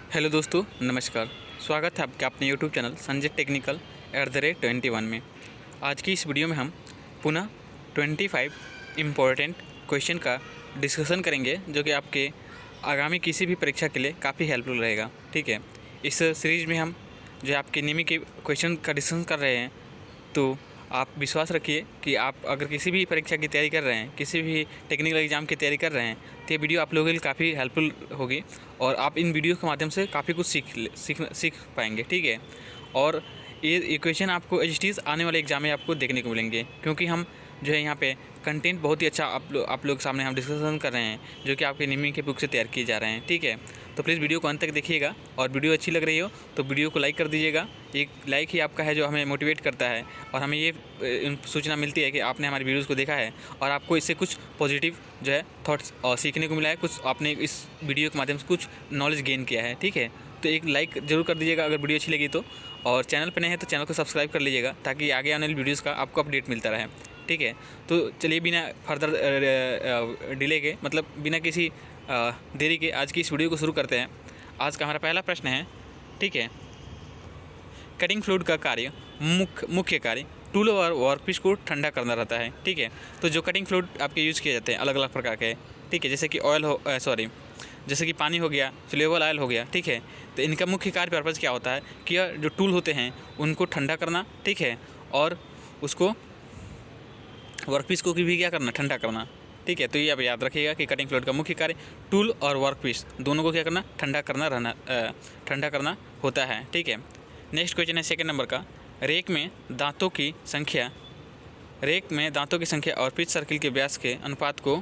Hello दोस्तों, नमस्कार। स्वागत है आपके अपने यूट्यूब चैनल संजय टेक्निकल @21 में। आज की इस वीडियो में हम पुनः 25 इम्पोर्टेंट क्वेश्चन का डिस्कशन करेंगे, जो कि आपके आगामी किसी भी परीक्षा के लिए काफ़ी हेल्पफुल रहेगा। ठीक है, इस सीरीज़ में हम जो है आपके नियमित के क्वेश्चन का डिस्कशन कर रहे हैं। तो आप विश्वास रखिए कि आप अगर किसी भी परीक्षा की तैयारी कर रहे हैं, किसी भी टेक्निकल एग्ज़ाम की तैयारी कर रहे हैं, तो ये वीडियो आप लोगों के लिए काफ़ी हेल्पफुल होगी और आप इन वीडियो के माध्यम से काफ़ी कुछ सीख पाएंगे। ठीक है, और ये क्वेश्चन आपको एचटीज आने वाले एग्जाम में आपको देखने को मिलेंगे, क्योंकि हम जो है यहाँ पे कंटेंट बहुत ही अच्छा आप लोग सामने हम डिस्कशन कर रहे हैं, जो कि आपके नियमित के बुक से तैयार किए जा रहे हैं। ठीक है, तो प्लीज़ वीडियो को अंत तक देखिएगा, और वीडियो अच्छी लग रही हो तो वीडियो को लाइक कर दीजिएगा। एक लाइक ही आपका है जो हमें मोटिवेट करता है, और हमें ये सूचना मिलती है कि आपने हमारी वीडियोज़ को देखा है और आपको इससे कुछ पॉजिटिव जो है थॉट्स सीखने को मिला है, कुछ आपने इस वीडियो के माध्यम से कुछ नॉलेज गेन किया है। ठीक है, तो एक लाइक ज़रूर कर दीजिएगा अगर वीडियो अच्छी लगी तो, और चैनल पर नए हैं तो चैनल को सब्सक्राइब कर लीजिएगा, ताकि आगे आने वाली वीडियोज़ का आपको अपडेट मिलता रहे। ठीक है, तो चलिए बिना फर्दर डिले के, मतलब बिना किसी देरी के आज की इस वीडियो को शुरू करते हैं। आज का हमारा पहला प्रश्न है, ठीक है, कटिंग फ्लूइड का कार्य मुख्य कार्य टूल और वर्कपीस को ठंडा करना रहता है। ठीक है, तो जो कटिंग फ्लूइड आपके यूज़ किए जाते हैं अलग अलग प्रकार के, ठीक है, जैसे कि जैसे कि पानी हो गया, फ्लेवर ऑयल हो गया। ठीक है, तो इनका मुख्य कार्य पर्पज़ क्या होता है कि यह जो टूल होते हैं उनको ठंडा करना, ठीक है, और उसको वर्कपीस को भी क्या करना, ठंडा करना। ठीक है, तो ये आप याद रखिएगा कि कटिंग फ्लूइड का मुख्य कार्य टूल और वर्कपीस दोनों को क्या करना, ठंडा करना होता है। ठीक है, नेक्स्ट क्वेश्चन है सेकंड नंबर का, रेक में दांतों की संख्या और पिच सर्किल के व्यास के अनुपात को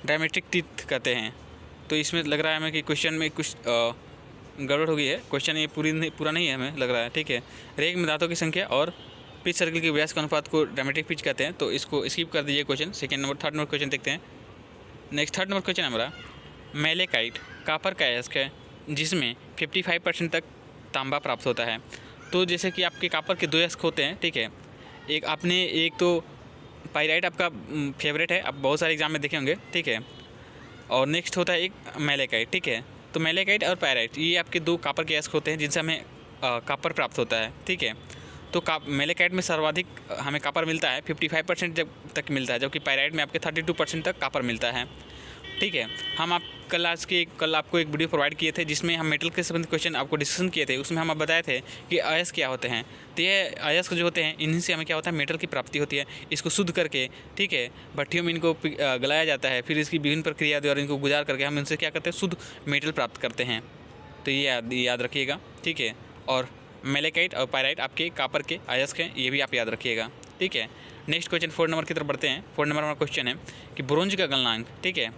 डायमेट्रिक टीथ कहते हैं। तो इसमें लग रहा है हमें कि क्वेश्चन में कुछ गड़बड़ हो गई है, क्वेश्चन ये पूरा नहीं है हमें लग रहा है। ठीक है, रेक में दांतों की संख्या और पिच सर्किल के व्यास के अनुपात को डायमेट्रिक पिच कहते हैं, तो इसको स्किप कर दीजिए क्वेश्चन। थर्ड नंबर क्वेश्चन देखते हैं। नेक्स्ट थर्ड नंबर क्वेश्चन हमारा, मैलेकाइट कापर का अयस्क है जिसमें 55% तक तांबा प्राप्त होता है। तो जैसे कि आपके कापर के 2 अयस्क होते हैं। ठीक है, एक तो पाइराइट आपका फेवरेट है, आप बहुत सारे एग्जाम में देखे होंगे। ठीक है, और नेक्स्ट होता है एक मैलेकाइट। ठीक है, तो मैलेकाइट और पाइराइट ये आपके 2 कापर के अयस्क होते हैं जिनसे हमें कापर प्राप्त होता है। ठीक है, तो मैलेकाइट में सर्वाधिक हमें कापर मिलता है, 55% तक मिलता है, जबकि पाइराइट में आपके 32% तक कापर मिलता है। ठीक है, हम कल आपको एक वीडियो प्रोवाइड किए थे जिसमें हम मेटल के संबंधित क्वेश्चन आपको डिस्कशन किए थे। उसमें हम बताए थे कि अयस्क क्या होते हैं। तो ये अयस्क जो होते हैं इन्हीं से हमें क्या होता है, मेटल की प्राप्ति होती है। इसको शुद्ध करके, ठीक है, भट्टियों में इनको गलाया जाता है, फिर इसकी विभिन्न प्रक्रिया द्वारा इनको गुजार करके हम इनसे क्या करते हैं, शुद्ध मेटल प्राप्त करते हैं। तो ये याद रखिएगा। ठीक है, और मैलेकाइट और पाइराइट आपके कापर के अयस्क हैं, ये भी आप याद रखिएगा। ठीक है, नेक्स्ट क्वेश्चन 4 नंबर की तरफ बढ़ते हैं। 4 नंबर हमारा क्वेश्चन है कि ब्रोंज का गलनांक, ठीक है,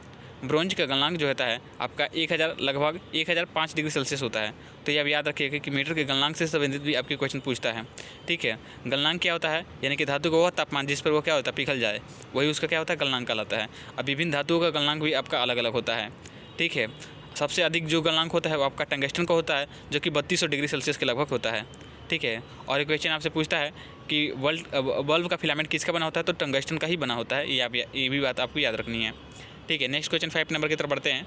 ब्रोंज का गलनांक जो होता है आपका 1000 लगभग 1005 डिग्री सेल्सियस होता है। तो ये आप याद रखिएगा कि मीटर के गलनांक से संबंधित भी आपके क्वेश्चन पूछता है। ठीक है, गलनांक क्या होता है, यानी कि धातु का वह तापमान जिस पर वो क्या होता है, पिघल जाए, वही उसका क्या होता है, गलनांक कहलाता है। अब विभिन्न धातुओं का गलनांक भी आपका अलग अलग होता है। ठीक है, सबसे अधिक जो गलनांक होता है वो आपका टंगस्टन का होता है, जो कि 3200 डिग्री सेल्सियस के लगभग होता है। ठीक है, और एक क्वेश्चन आपसे पूछता है कि बल्ब का फिलामेंट किसका बना होता है, तो टंगस्टन का ही बना होता है। ये भी बात आपको याद रखनी है। ठीक है, नेक्स्ट क्वेश्चन 5 नंबर की तरफ बढ़ते हैं।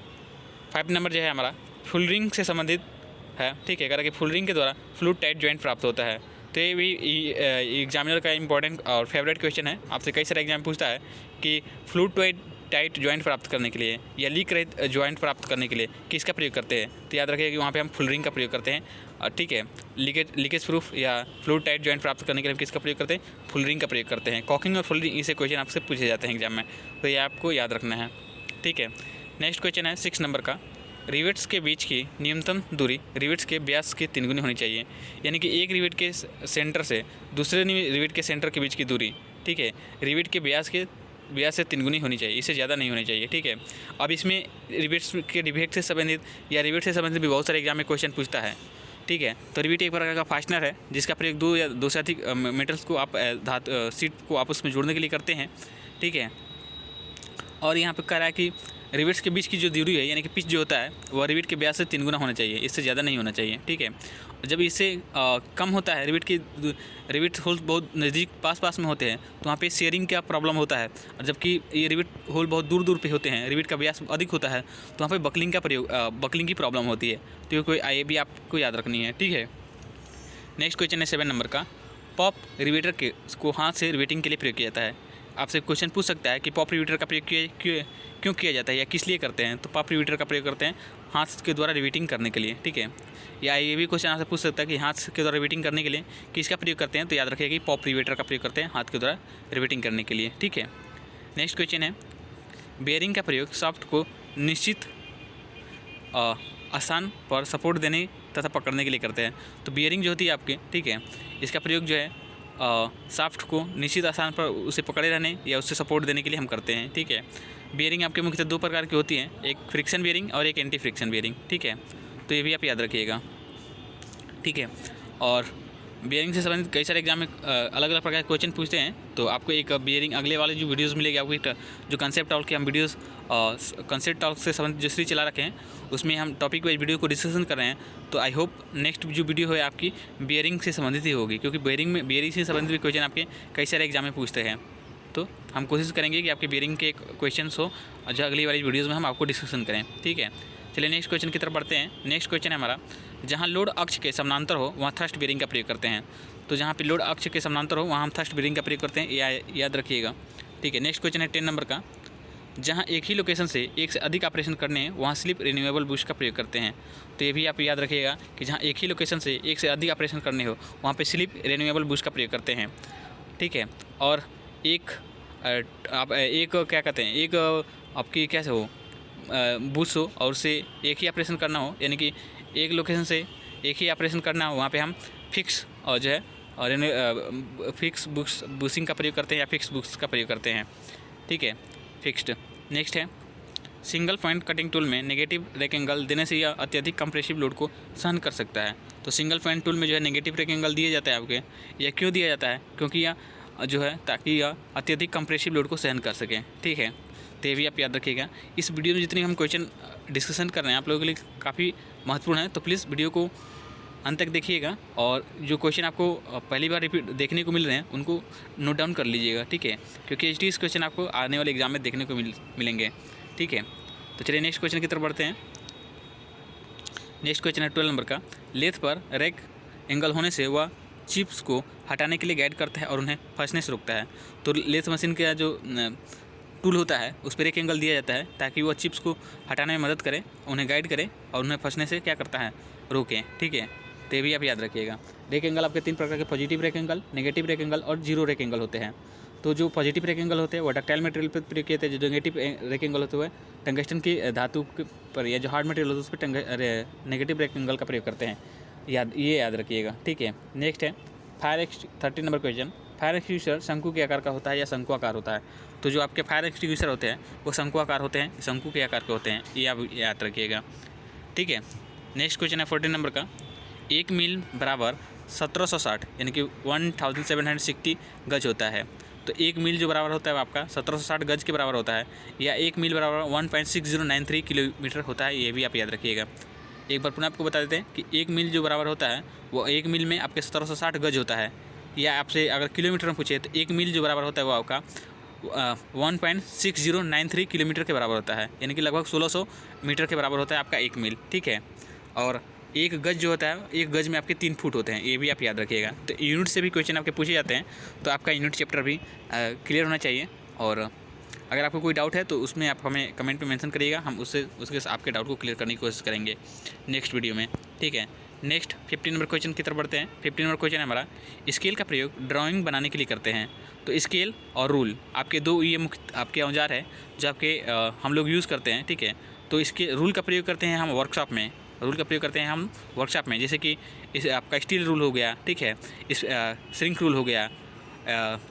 5 नंबर जो है हमारा फुल रिंग से संबंधित है। ठीक है, कि फुल रिंग के द्वारा फ्लूइड टाइट जॉइंट प्राप्त होता है। तो ये भी एग्जामिनर का इंपॉर्टेंट और फेवरेट क्वेश्चन है। आपसे कई सारे एग्जाम पूछता है कि फ्लूइड टाइट जॉइंट प्राप्त करने के लिए या लीक रहित जॉइंट प्राप्त करने के लिए किसका प्रयोग करते हैं। तो याद रखिए कि वहाँ पे हम फुल रिंग का प्रयोग करते हैं। ठीक है, लीकेज प्रूफ या फ्लूइड टाइट जॉइंट प्राप्त करने के लिए हम किसका प्रयोग करते हैं, फुल रिंग का प्रयोग करते हैं। कॉकिंग और फुल रिंग इसे क्वेश्चन आपसे पूछे जाते हैं एग्जाम में, तो ये आपको याद रखना है। ठीक है, नेक्स्ट क्वेश्चन है 6 नंबर का, रिवेट्स के बीच की न्यूनतम दूरी रिवेट्स के व्यास के 3 गुनी होनी चाहिए। यानी कि एक रिवेट के सेंटर से दूसरे रिवेट के सेंटर के बीच की दूरी, ठीक है, रिवेट के व्यास से 3 गुनी होनी चाहिए, इससे ज़्यादा नहीं होनी चाहिए। ठीक है, अब इसमें रिवेट्स के डिफेक्ट से संबंधित या रिवेट से संबंधित भी बहुत सारे एग्जाम में क्वेश्चन पूछता है। ठीक है, तो रिवेट एक प्रकार का फास्टनर है जिसका प्रयोग 2 या 2 से अधिक मेटल्स को आप सीट को आपस में जोड़ने के लिए करते हैं। ठीक है, और यहाँ पर कह रहा है कि रिवेट्स के बीच की जो दूरी है यानी कि पिच जो होता है वह रिवेट के व्यास से 3 गुना होना चाहिए, इससे ज़्यादा नहीं होना चाहिए, ठीक है। जब इससे कम होता है, रिवेट होल बहुत नज़दीक पास में होते हैं तो वहाँ पे शेयरिंग का प्रॉब्लम होता है, और जबकि ये रिवेट होल बहुत दूर पे होते हैं, रिवेट का व्यास अधिक होता है तो वहाँ पे बकलिंग की प्रॉब्लम होती है। तो ये कोई ये भी आपको याद रखनी है, ठीक है। नेक्स्ट क्वेश्चन है 7 नंबर का, पॉप रिवेटर को हाथ से रिवेटिंग के लिए प्रयोग किया जाता है। आपसे क्वेश्चन पूछ सकता है कि पॉप रिवेटर का प्रयोग क्यों किया जाता है या किस लिए करते हैं। तो पॉप रिवेटर का प्रयोग करते हैं हाथ के द्वारा रिवेटिंग करने के लिए, ठीक है। या ये भी क्वेश्चन आपसे पूछ सकता है कि हाथ के द्वारा रिवेटिंग करने के लिए किसका प्रयोग करते हैं। तो याद रखिए कि पॉप रिवेटर का प्रयोग करते हैं हाथ के द्वारा रिवेटिंग करने के लिए, ठीक है। नेक्स्ट क्वेश्चन है, बेयरिंग का प्रयोग शाफ्ट को निश्चित आसान पर सपोर्ट देने तथा पकड़ने के लिए करते हैं। तो बियरिंग जो होती है आपके, ठीक है, इसका प्रयोग जो है शाफ्ट को निश्चित आसान पर उसे पकड़े रहने या उससे सपोर्ट देने के लिए हम करते हैं, ठीक है। बियरिंग आपके मुख्यतः 2 प्रकार की होती हैं, एक फ्रिक्शन बियरिंग और एक एंटी फ्रिक्शन बियरिंग, ठीक है। तो ये भी आप याद रखिएगा, ठीक है। और बियरिंग से संबंधित कई सारे एग्जाम में अलग अलग प्रकार के क्वेश्चन पूछते हैं। तो आपको एक बियरिंग अगले वाले जो वीडियोस मिलेगी आपको, जो कंसेप्ट टॉक के हम वीडियोस कंसेप्ट टॉक से संबंधित जो सीरीज चला रखे हैं उसमें हम टॉपिक वाइज वीडियो को डिस्कशन कर रहे हैं। तो आई होप नेक्स्ट जो वीडियो है आपकी बियरिंग से संबंधित ही होगी, क्योंकि बियरिंग से संबंधित भी क्वेश्चन आपके कई सारे एग्जाम में पूछते हैं। तो हम कोशिश करेंगे कि आपके बियरिंग के क्वेश्चन हो और जो अगली वाली वीडियोज़ में हम आपको डिस्कशन करें, ठीक है। चलिए नेक्स्ट क्वेश्चन की तरफ बढ़ते हैं। नेक्स्ट क्वेश्चन है हमारा, जहाँ लोड अक्ष के समानांतर हो वहाँ थ्रस्ट बियरिंग का प्रयोग करते हैं। तो जहाँ पे लोड अक्ष के समानांतर हो वहाँ हम थ्रस्ट बियरिंग का प्रयोग करते हैं, याद रखिएगा, ठीक है। नेक्स्ट क्वेश्चन है 10 नंबर का, जहाँ एक ही लोकेशन से एक से अधिक ऑपरेशन करने हैं वहाँ स्लिप रिन्यूएबल बूस्ट का प्रयोग करते हैं। तो ये भी आप याद रखिएगा कि जहाँ एक ही लोकेशन से एक से अधिक ऑपरेशन करने हो वहाँ पे स्लिप रिन्यूएबल बूस्ट का प्रयोग करते हैं, ठीक है। और एक क्या कहते हैं, एक आपकी कैसे हो बूस्ट हो और उससे एक ही ऑपरेशन करना हो, यानी कि एक लोकेशन से एक ही ऑपरेशन करना हो वहाँ पे हम फिक्स और जो है और फिक्स बूस्टिंग का प्रयोग करते हैं या फिक्स बूस्ट का प्रयोग करते हैं, ठीक है, फिक्स्ड। नेक्स्ट है, सिंगल पॉइंट कटिंग टूल में नेगेटिव रेक एंगल देने से यह अत्यधिक कंप्रेसिव लोड को सहन कर सकता है। तो सिंगल पॉइंट टूल में जो है नेगेटिव रेक एंगल दिया जाता है आपके, यह क्यों दिया जाता है, क्योंकि यह जो है ताकि यह अत्यधिक कंप्रेसिव लोड को सहन कर सकें, ठीक है। तो ये भी आप याद रखिएगा। इस वीडियो में जितने हम क्वेश्चन डिस्कशन कर रहे हैं आप लोगों के लिए काफ़ी महत्वपूर्ण है, तो प्लीज़ वीडियो को अंत तक देखिएगा और जो क्वेश्चन आपको पहली बार रिपीट देखने को मिल रहे हैं उनको नोट डाउन कर लीजिएगा, ठीक है, क्योंकि एचटीएस क्वेश्चन आपको आने वाले एग्जाम में देखने को मिलेंगे, ठीक है। तो चलिए नेक्स्ट क्वेश्चन की तरफ बढ़ते हैं। नेक्स्ट क्वेश्चन है 12 नंबर का, लेथ पर रैक एंगल होने से वह चिप्स को हटाने के लिए गाइड करता है और उन्हें फंसने से रोकता है। तो लेथ मशीन का जो टूल होता है उस पर रैक एंगल दिया जाता है ताकि वह चिप्स को हटाने में मदद करे, उन्हें गाइड करे और उन्हें फंसने से क्या करता है, रोकें, ठीक है। तो ये भी आप याद रखिएगा। रैक एंगल आपके 3 प्रकार के positive rack angle, negative rack angle और जीरो रैक एंगल होते हैं। तो जो पॉजिटिव रैक एंगल होते हैं वो डक्टाइल मटेरियल पर प्रयोग किए थे, जो नेगेटिव रैक एंगल होते हुए टंगस्टन की धातु पर या जो हार्ड मटेरियल होता है उस पर नेगेटिव रैक एंगल का प्रयोग करते हैं, ये याद रखिएगा, ठीक है। नेक्स्ट है 13 नंबर क्वेश्चन, फायर एक्सटिंग्विशर शंकु के आकार का होता है या शंकु आकार होता है। तो जो आपके फायर एक्सटिंग्विशर होते हैं वो शंकु आकार होते हैं, शंकु के आकार के होते हैं, ये आप याद रखिएगा, ठीक है। नेक्स्ट क्वेश्चन है 14 नंबर का, 1 मील बराबर 1760 यानी कि 1760 गज होता है। तो 1 मील जो बराबर होता है आपका 1760 गज के बराबर होता है, या 1 मील बराबर 1.6093 किलोमीटर होता है, ये भी आप याद रखिएगा। एक बार पुनः आपको बता देते हैं कि 1 मील जो बराबर होता है वो 1 मील में आपके 1760 गज होता है, या आपसे अगर किलोमीटर में पूछे तो 1 मील जो बराबर होता है वो आपका 1.6093 किलोमीटर के बराबर होता है, यानी कि लगभग 1600 मीटर के बराबर होता है आपका 1 मील, ठीक है। और 1 गज जो होता है, 1 गज में आपके 3 फुट होते हैं, ये भी आप याद रखिएगा। तो यूनिट से भी क्वेश्चन आपके पूछे जाते हैं, तो आपका यूनिट चैप्टर भी क्लियर होना चाहिए। और अगर आपको कोई डाउट है तो उसमें आप हमें कमेंट में मेंशन करिएगा, हम उसके आपके डाउट को क्लियर करने की कोशिश करेंगे नेक्स्ट वीडियो में, ठीक है। नेक्स्ट 15 नंबर क्वेश्चन की तरफ बढ़ते हैं। 15 नंबर क्वेश्चन है हमारा, स्केल का प्रयोग ड्राइंग बनाने के लिए करते हैं। तो स्केल और रूल आपके 2 ये मुख्य आपके औजार है जो आपके हम लोग यूज़ करते हैं, ठीक है। तो इसके रूल का प्रयोग करते हैं हम वर्कशॉप में, जैसे कि इस आपका स्टील रूल हो गया, ठीक है, इस श्रिंक रूल हो गया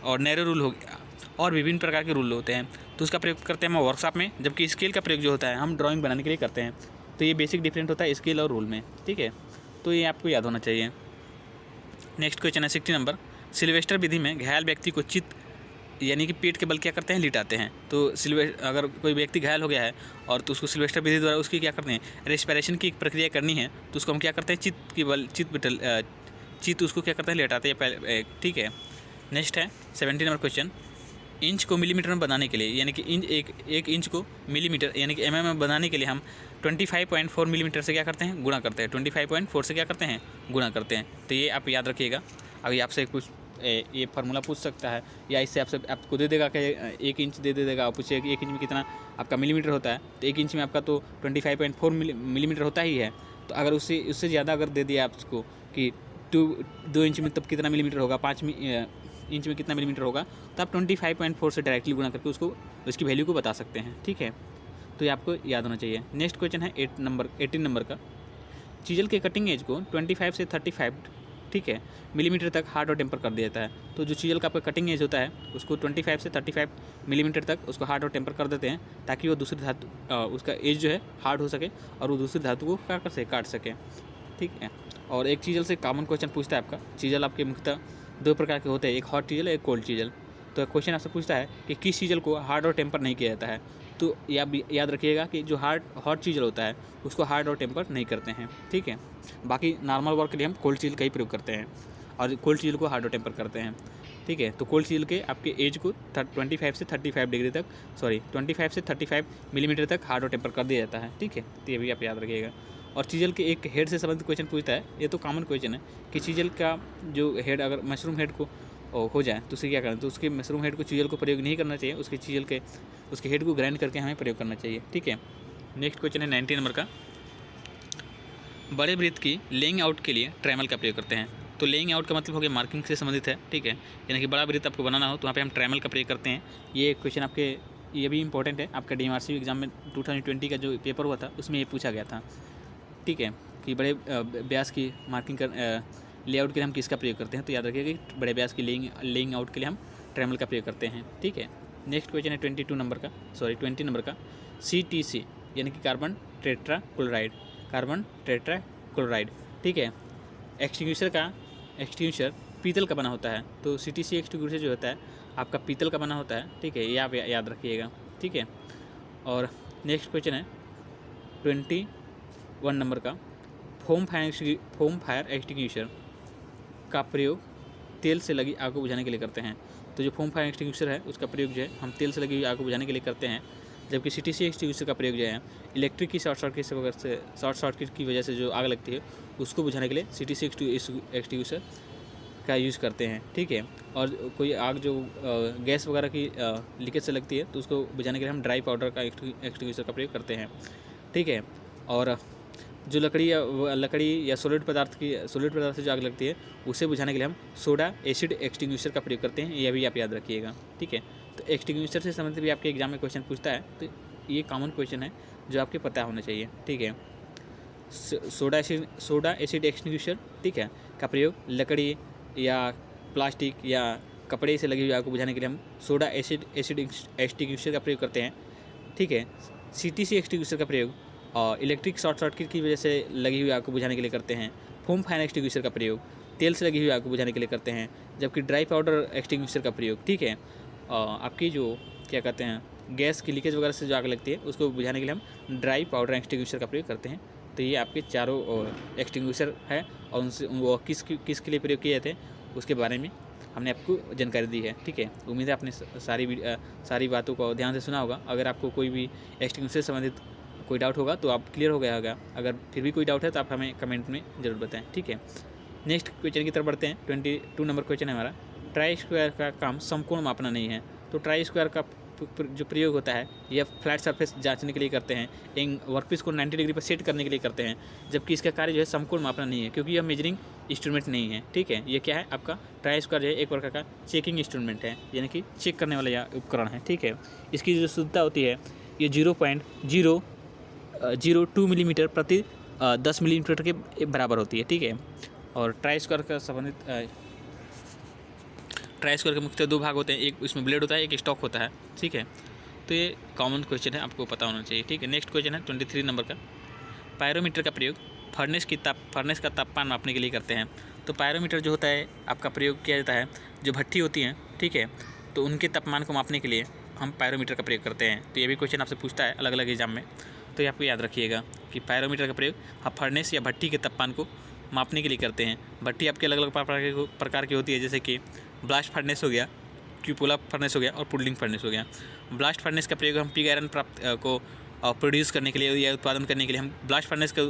और नैरो रूल हो गया, और विभिन्न प्रकार के रूल होते हैं, तो उसका प्रयोग करते हैं हम वर्कशॉप में। जबकि स्केल का प्रयोग जो होता है हम ड्राइंग बनाने के लिए करते हैं। तो ये बेसिक डिफरेंट होता है स्केल और रूल में, ठीक है, तो ये आपको याद होना चाहिए। नेक्स्ट क्वेश्चन है 60 नंबर, सिल्वेस्टर विधि में घायल व्यक्ति को चित यानी कि पेट के बल क्या करते हैं, लिटाते हैं। तो अगर कोई व्यक्ति घायल हो गया है और तो उसको सिल्वेस्टर विधि द्वारा उसकी क्या करते हैं, रेस्पिरेशन की एक प्रक्रिया करनी है, तो उसको हम क्या करते हैं, चित्त उसको क्या करते हैं, लेटाते हैं। ठीक है। नेक्स्ट है 17 नंबर क्वेश्चन। इंच को मिलीमीटर में बनाने के लिए, यानी कि एक इंच को मिलीमीटर यानी कि एमएम में बनाने के लिए हम 25.4 मिलीमीटर से क्या करते हैं, गुणा करते हैं। 25.4 से क्या करते हैं, गुणा करते हैं। तो ये आप याद रखिएगा। अभी आपसे कुछ ये फार्मूला पूछ सकता है, या इससे आपको दे देगा कि 1 इंच दे देगा, और पूछेगा कि 1 इंच में कितना आपका मिलीमीटर होता है। तो 1 इंच में आपका तो 25.4 मिलीमीटर होता ही है। तो अगर उससे ज़्यादा अगर दे दिया आपको कि 2 इंच में तब कितना मिलीमीटर होगा, 5 इंच में कितना मिलीमीटर होगा, तो आप 25.4 से डायरेक्टली गुणा करके उसकी वैल्यू को बता सकते हैं। ठीक है। तो ये आपको याद होना चाहिए। नेक्स्ट क्वेश्चन है 18 नंबर का। चीजल के कटिंग एज को 25 से 35 ठीक है मिलीमीटर तक हार्ड और टेम्पर कर दिया जाता है। तो जो चीजल का आपका कटिंग एज होता है उसको 25 से 35 मिलीमीटर तक उसको हार्ड और टेम्पर कर देते हैं, ताकि वो दूसरी धातु उसका एज जो है हार्ड हो सके और वो दूसरी धातु को क्या कर सके, काट सके। ठीक है। और एक चीजल से कॉमन क्वेश्चन पूछता है आपका। चीजल आपके मुख्यतः 2 प्रकार के होते हैं, एक हॉट चीजल, एक कोल्ड चीजल। तो क्वेश्चन आपसे पूछता है कि किस चीजल को हार्ड और टेम्पर नहीं किया जाता है। तो याद रखिएगा कि जो हॉट चीजल होता है उसको हार्ड और टेम्पर नहीं करते हैं। ठीक है। बाकी नॉर्मल वर्क के लिए हम कोल्ड चीजल का ही प्रयोग करते हैं और कोल्ड चीजल को हार्ड और टेम्पर करते हैं। ठीक है। तो कोल्ड चीजल के आपके एज को 25 से 35 डिग्री तक 25 से 35 मिलीमीटर तक हार्ड और टेम्पर कर दिया जाता है। ठीक है। तो ये भी आप याद रखिएगा। और चीजल के एक हेड से संबंधित क्वेश्चन पूछता है। ये तो कॉमन क्वेश्चन है कि चीजल का जो हेड अगर मशरूम हेड को हो जाए तो उसे क्या करना, तो उसके मशरूम हेड को चीजल को प्रयोग नहीं करना चाहिए, उसके हेड को ग्राइंड करके हमें प्रयोग करना चाहिए। ठीक है। नेक्स्ट क्वेश्चन है 19 नंबर का। बड़े वृत्त की लेइंग आउट के लिए ट्रेमल का प्रयोग करते हैं। तो लेइंग आउट का मतलब हो गया मार्किंग से संबंधित है। ठीक है। यानी कि बड़ा वृत्त आपको बनाना हो तो वहाँ पे हम ट्रेमल का प्रयोग करते हैं। ये क्वेश्चन आपके ये भी इंपॉर्टेंट है, आपका DMRC एग्जाम में 2020 का जो पेपर हुआ था उसमें ये पूछा गया था। ठीक है। कि बड़े व्यास की मार्किंग लेआउट के लिए हम किसका प्रयोग करते हैं। तो याद रखिएगा कि बड़े व्यास की लेइंग आउट के लिए हम ट्रेमल का प्रयोग करते हैं। ठीक है। नेक्स्ट क्वेश्चन है 20 नंबर का। CTC यानी कि कार्बन टेट्रा क्लोराइड। ठीक है। एक्सटिंग्विशर पीतल का बना होता है। तो CTC एक्सटिंग्विशर जो होता है आपका पीतल का बना होता है। ठीक है। ये आप याद रखिएगा। ठीक है। और नेक्स्ट क्वेश्चन है 21 नंबर का। फोम फायर एक्सटिंग्विशर का प्रयोग तेल से लगी आग को बुझाने के लिए करते हैं। तो जो फोम फायर एक्सटिंग्विशर है उसका प्रयोग जो है हम तेल से लगी हुई आग को बुझाने के लिए करते हैं, जबकि CTC एक्सटिंग्विशर का प्रयोग जो है इलेक्ट्रिक की शॉर्ट सर्किट की वजह से जो आग लगती है उसको बुझाने के लिए CTC एक्सटिंग्विशर का यूज़ करते हैं। ठीक है। और कोई आग जो गैस वगैरह की लीकेज से लगती है तो उसको बुझाने के लिए हम ड्राई पाउडर का एक्सटिंग्विशर का प्रयोग करते हैं। ठीक है। और जो लकड़ी या सॉलिड पदार्थ से जो आग लगती है उसे बुझाने के लिए हम सोडा एसिड एक्सटिंग्विशर का प्रयोग करते हैं। यह भी आप याद रखिएगा। ठीक है। तो एक्सटिंग्विशर से संबंधित भी आपके एग्जाम में क्वेश्चन पूछता है, तो ये कॉमन क्वेश्चन है जो आपके पता होना चाहिए। ठीक है। सोडा एसिड एक्सटिंग्विशर ठीक है का प्रयोग लकड़ी या प्लास्टिक या कपड़े से लगी हुई आग को बुझाने के लिए हम सोडा एसिड एक्सटिंग्विशर का प्रयोग करते हैं। ठीक है। CTC एक्सटिंग्विशर का प्रयोग और इलेक्ट्रिक शॉर्ट सर्किट की वजह से लगी हुई आग को बुझाने के लिए करते हैं। फोम फायर एक्सटिंग्विशर का प्रयोग तेल से लगी हुई आग को बुझाने के लिए करते हैं, जबकि ड्राई पाउडर एक्सटिंग्विशर का प्रयोग ठीक है आपकी जो क्या कहते हैं गैस की लीकेज वगैरह से जो आग लगती है उसको बुझाने के लिए हम ड्राई पाउडर एक्सटिंग्विशर का प्रयोग करते हैं। तो ये आपके चारों एक्सटिंग्विशर है और उनसे वो किसके लिए प्रयोग किए जाते हैं उसके बारे में हमने आपको जानकारी दी है। ठीक है। उम्मीद है आपने सारी बातों को ध्यान से सुना होगा। अगर आपको कोई भी एक्सटिंग्विशर से संबंधित कोई डाउट होगा तो आप क्लियर हो गया होगा। अगर फिर भी कोई डाउट है तो आप हमें कमेंट में ज़रूर बताएं। ठीक है। नेक्स्ट क्वेश्चन की तरफ बढ़ते हैं। 22 नंबर क्वेश्चन है हमारा। ट्राई स्क्वायर का काम समकोण मापना नहीं है। तो ट्राई स्क्वायर का जो प्रयोग होता है यह फ्लैट सरफेस जांचने के लिए करते हैं, इन वर्कपीस को 90 डिग्री पर सेट करने के लिए करते हैं, जबकि इसका कार्य जो है समकोण मापना नहीं है, क्योंकि यह मेजरिंग इंस्ट्रूमेंट नहीं है। ठीक है। ये क्या है आपका ट्राई स्क्वायर जो है एक प्रकार का चेकिंग इंस्ट्रूमेंट है, यानी कि चेक करने वाला यह उपकरण है। ठीक है। इसकी जो शुद्धता होती है ये 0.002 मिलीमीटर प्रति 10 मिलीमीटर के बराबर होती है। ठीक है। और ट्राई स्क्वायर के मुख्यतः 2 भाग होते हैं, एक इसमें ब्लेड होता है, एक स्टॉक होता है। ठीक है। तो ये कॉमन क्वेश्चन है, आपको पता होना चाहिए। ठीक है। नेक्स्ट क्वेश्चन है 23 नंबर का। पायरोमीटर का प्रयोग फर्नेस का तापमान मापने के लिए करते हैं। तो पायरोमीटर जो होता है आपका प्रयोग किया जाता है जो भट्ठी होती हैं। ठीक है। तो उनके तापमान को मापने के लिए हम पायरोमीटर का प्रयोग करते हैं। तो ये भी क्वेश्चन आपसे पूछता है अलग अलग एग्जाम में, तो ये आपको याद रखिएगा कि पायरोमीटर का प्रयोग हम फर्नेस या भट्टी के तापमान को मापने के लिए करते हैं। भट्टी आपके अलग अलग प्रकार की होती है, जैसे कि ब्लास्ट फर्नेस हो गया, क्यूपोला फर्नेस हो गया और पुडलिंग फर्नेस हो गया। ब्लास्ट फर्नेस का प्रयोग हम पिग आयरन प्रोड्यूस करने के लिए या उत्पादन करने के लिए हम ब्लास्ट फर्नेस का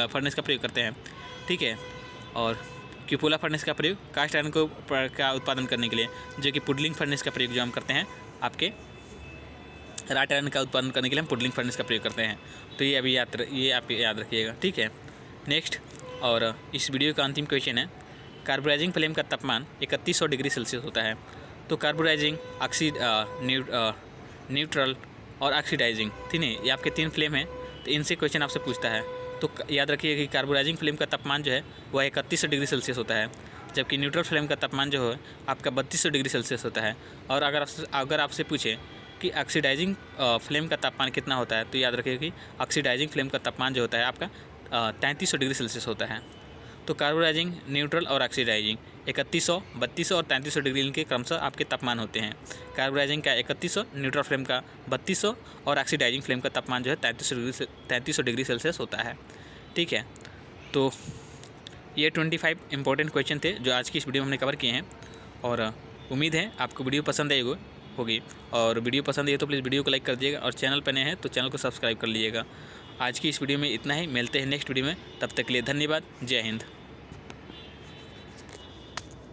फर्नेस का प्रयोग करते हैं, ठीक है। और क्यूपोला फर्नेस का प्रयोग कास्ट आयरन का उत्पादन करने के लिए, जो कि पुडलिंग फर्नेस का प्रयोग जो हम करते हैं आपके राट आयरन का उत्पादन करने के लिए हम पुडलिंग फर्नेस का प्रयोग करते हैं। तो ये अभी ये आप याद रखिएगा, ठीक है। नेक्स्ट, और इस वीडियो का अंतिम क्वेश्चन है, कार्बोराइजिंग फ्लेम का तापमान 3100 डिग्री सेल्सियस होता है। तो कार्बोराइजिंग, न्यूट्रल और ऑक्सीडाइजिंग, ठीक है, ये आपके 3 फ्लेम हैं। तो इनसे क्वेश्चन आपसे पूछता है। तो याद रखिए कि कार्बोराइजिंग फ्लेम का तापमान जो है वह 3100 डिग्री सेल्सियस होता है, जबकि न्यूट्रल फ्लेम का तापमान जो है आपका 3200 डिग्री सेल्सियस होता है। और अगर आपसे पूछे कि ऑक्सीडाइजिंग फ्लेम का तापमान कितना होता है, तो याद रखिए कि ऑक्सीडाइजिंग फ्लेम का तापमान जो होता है आपका 3300 डिग्री सेल्सियस होता है। तो कार्बोराइजिंग, न्यूट्रल और ऑक्सीडाइजिंग 3100, 3200 और 3300 डिग्री इनके क्रमशः आपके तापमान होते हैं। कार्बोराइजिंग का 3100, न्यूट्रल फ्लेम का 3200 और ऑक्सीडाइजिंग फ्लेम का तापमान जो है 3300 डिग्री सेल्सियस होता है, ठीक है। तो ये 25 इंपॉर्टेंट क्वेश्चन थे जो आज की इस वीडियो में हमने कवर किए हैं, और उम्मीद है आपको वीडियो पसंद होगी। और वीडियो पसंद आई तो प्लीज़ वीडियो को लाइक कर दिएगा, और चैनल पर नए हैं तो चैनल को सब्सक्राइब कर लीजिएगा। आज की इस वीडियो में इतना ही, मिलते हैं नेक्स्ट वीडियो में, तब तक के लिए धन्यवाद। जय हिंद।